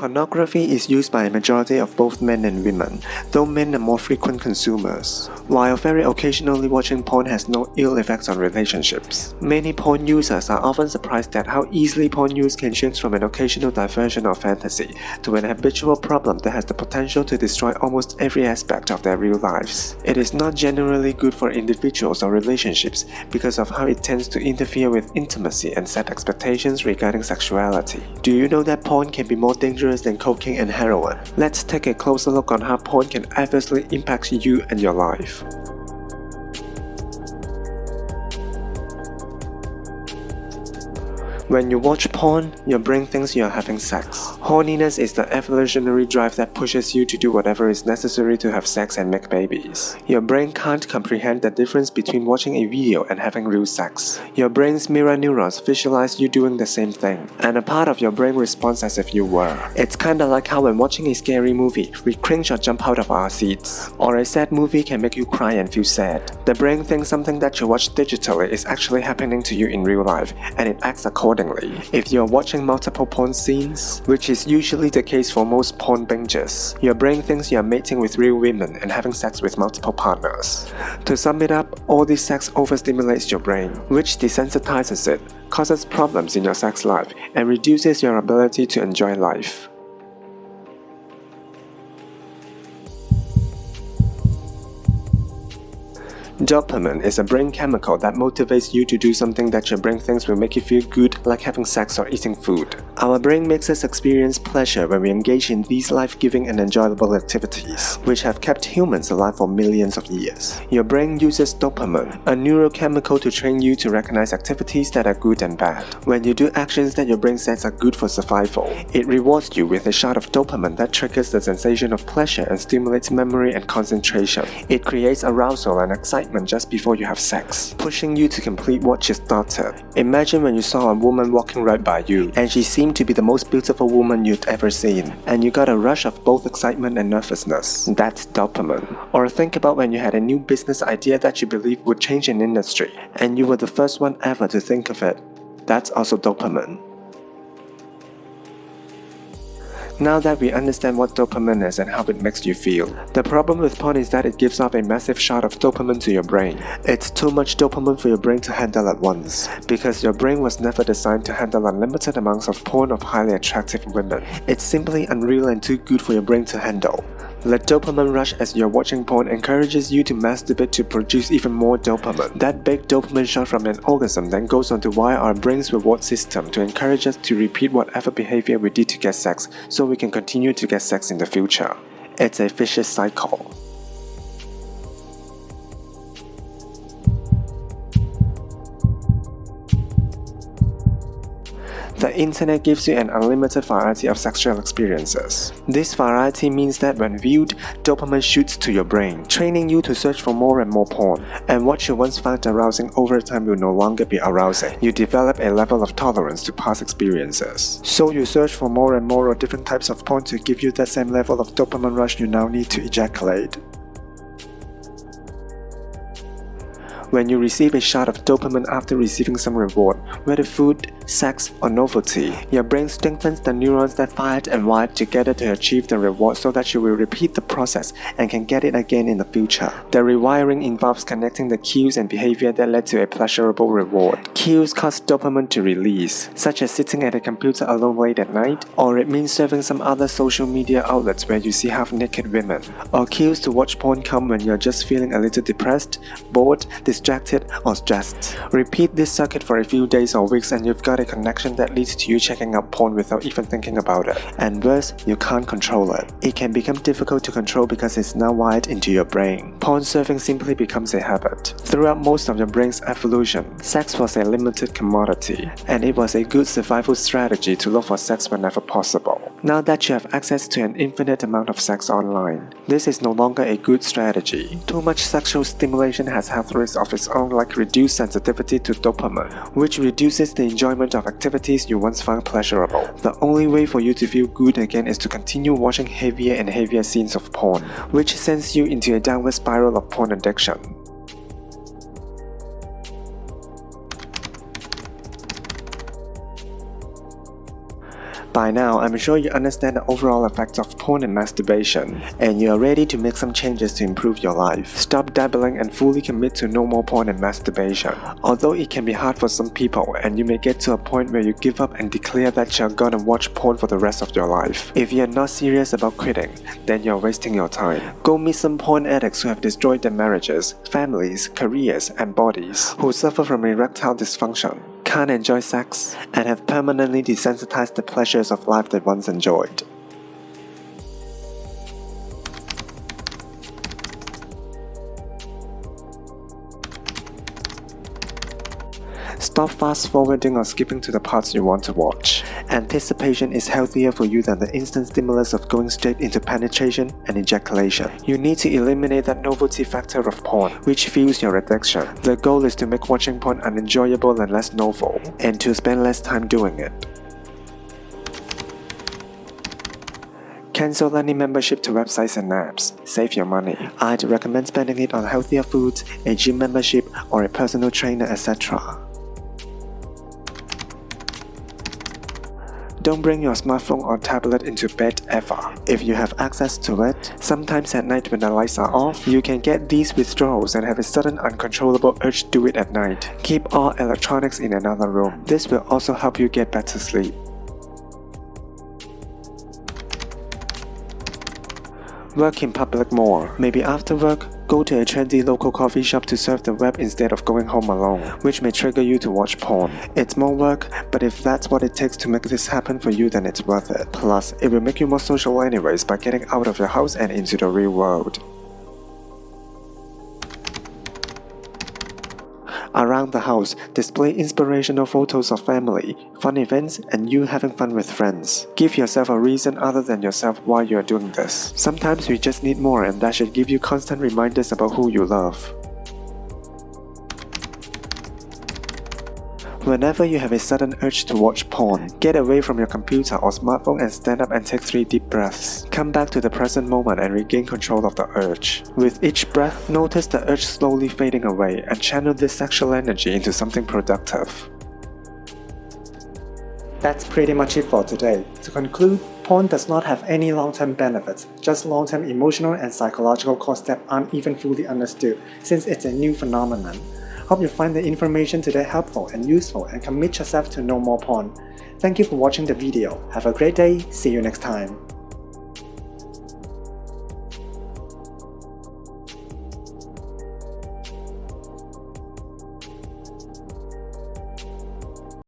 Pornography is used by a majority of both men and women, though men are more frequent consumers. While very occasionally watching porn has no ill effects on relationships, many porn users are often surprised at how easily porn use can change from an occasional diversion or fantasy to an habitual problem that has the potential to destroy almost every aspect of their real lives. It is not generally good for individuals or relationships because of how it tends to interfere with intimacy and set expectations regarding sexuality. Do you know that porn can be more dangerous than cocaine and heroin? Let's take a closer look on how porn can adversely impact you and your life. When you watch porn, your brain thinks you are having sex. Horniness is the evolutionary drive that pushes you to do whatever is necessary to have sex and make babies. Your brain can't comprehend the difference between watching a video and having real sex. Your brain's mirror neurons visualize you doing the same thing, and a part of your brain responds as if you were. It's kinda like how when watching a scary movie, we cringe or jump out of our seats. Or a sad movie can make you cry and feel sad. The brain thinks something that you watch digitally is actually happening to you in real life, and it acts accordingly. If you are watching multiple porn scenes, which is usually the case for most porn binges, your brain thinks you are mating with real women and having sex with multiple partners. To sum it up, all this sex overstimulates your brain, which desensitizes it, causes problems in your sex life, and reduces your ability to enjoy life. Dopamine is a brain chemical that motivates you to do something that your brain thinks will make you feel good, like having sex or eating food. Our brain makes us experience pleasure when we engage in these life-giving and enjoyable activities, which have kept humans alive for millions of years. Your brain uses dopamine, a neurochemical, to train you to recognize activities that are good and bad. When you do actions that your brain says are good for survival, it rewards you with a shot of dopamine that triggers the sensation of pleasure and stimulates memory and concentration. It creates arousal and excitement just before you have sex, pushing you to complete what you started. Imagine when you saw a woman walking right by you, and she seemed to be the most beautiful woman you'd ever seen, and you got a rush of both excitement and nervousness. That's dopamine. Or think about when you had a new business idea that you believed would change an industry, and you were the first one ever to think of it. That's also dopamine. Now that we understand what dopamine is and how it makes you feel, the problem with porn is that it gives off a massive shot of dopamine to your brain. It's too much dopamine for your brain to handle at once, because your brain was never designed to handle unlimited amounts of porn of highly attractive women. It's simply unreal and too good for your brain to handle. The dopamine rush as you're watching porn encourages you to masturbate to produce even more dopamine. That big dopamine shot from an orgasm then goes on to wire our brain's reward system to encourage us to repeat whatever behavior we did to get sex, so we can continue to get sex in the future. It's a vicious cycle. The internet gives you an unlimited variety of sexual experiences. This variety means that when viewed, dopamine shoots to your brain, training you to search for more and more porn. And what you once found arousing over time will no longer be arousing. You develop a level of tolerance to past experiences. So you search for more and more of different types of porn to give you that same level of dopamine rush you now need to ejaculate. When you receive a shot of dopamine after receiving some reward, whether food, sex, or novelty, your brain strengthens the neurons that fired and wired together to achieve the reward so that you will repeat the process and can get it again in the future. The rewiring involves connecting the cues and behavior that led to a pleasurable reward. Cues cause dopamine to release, such as sitting at a computer alone late at night, or it means surfing some other social media outlets where you see half-naked women. Or cues to watch porn come when you're just feeling a little depressed, bored, distracted, or stressed. Repeat this circuit for a few days or weeks and you've got a connection that leads to you checking out porn without even thinking about it. And worse, you can't control it. It can become difficult to control because it's now wired into your brain. Porn surfing simply becomes a habit. Throughout most of your brain's evolution, sex was a limited commodity, and it was a good survival strategy to look for sex whenever possible. Now that you have access to an infinite amount of sex online, this is no longer a good strategy. Too much sexual stimulation has health risks of its own, like reduced sensitivity to dopamine, which reduces the enjoyment of activities you once found pleasurable. The only way for you to feel good again is to continue watching heavier and heavier scenes of porn, which sends you into a downward spiral of porn addiction. By now, I'm sure you understand the overall effects of porn and masturbation, and you are ready to make some changes to improve your life. Stop dabbling and fully commit to no more porn and masturbation. Although it can be hard for some people, and you may get to a point where you give up and declare that you're gonna watch porn for the rest of your life. If you're not serious about quitting, then you're wasting your time. Go meet some porn addicts who have destroyed their marriages, families, careers, and bodies, who suffer from erectile dysfunction, can't enjoy sex, and have permanently desensitized the pleasures of life they once enjoyed. Stop fast-forwarding or skipping to the parts you want to watch. Anticipation is healthier for you than the instant stimulus of going straight into penetration and ejaculation. You need to eliminate that novelty factor of porn, which fuels your addiction. The goal is to make watching porn unenjoyable and less novel, and to spend less time doing it. Cancel any membership to websites and apps. Save your money. I'd recommend spending it on healthier foods, a gym membership, or a personal trainer, etc. Don't bring your smartphone or tablet into bed ever. If you have access to it, sometimes at night when the lights are off, you can get these withdrawals and have a sudden uncontrollable urge to do it at night. Keep all electronics in another room. This will also help you get better sleep. Work in public more. Maybe after work, go to a trendy local coffee shop to surf the web instead of going home alone, which may trigger you to watch porn. It's more work, but if that's what it takes to make this happen for you, then it's worth it. Plus, it will make you more social anyways by getting out of your house and into the real world. Around the house, display inspirational photos of family, fun events, and you having fun with friends. Give yourself a reason other than yourself why you are doing this. Sometimes we just need more, and that should give you constant reminders about who you love. Whenever you have a sudden urge to watch porn, get away from your computer or smartphone and stand up and take 3 deep breaths. Come back to the present moment and regain control of the urge. With each breath, notice the urge slowly fading away and channel this sexual energy into something productive. That's pretty much it for today. To conclude, porn does not have any long-term benefits, just long-term emotional and psychological costs that aren't even fully understood, since it's a new phenomenon. Hope you find the information today helpful and useful and commit yourself to no more porn. Thank you for watching the video. Have a great day. See you next time.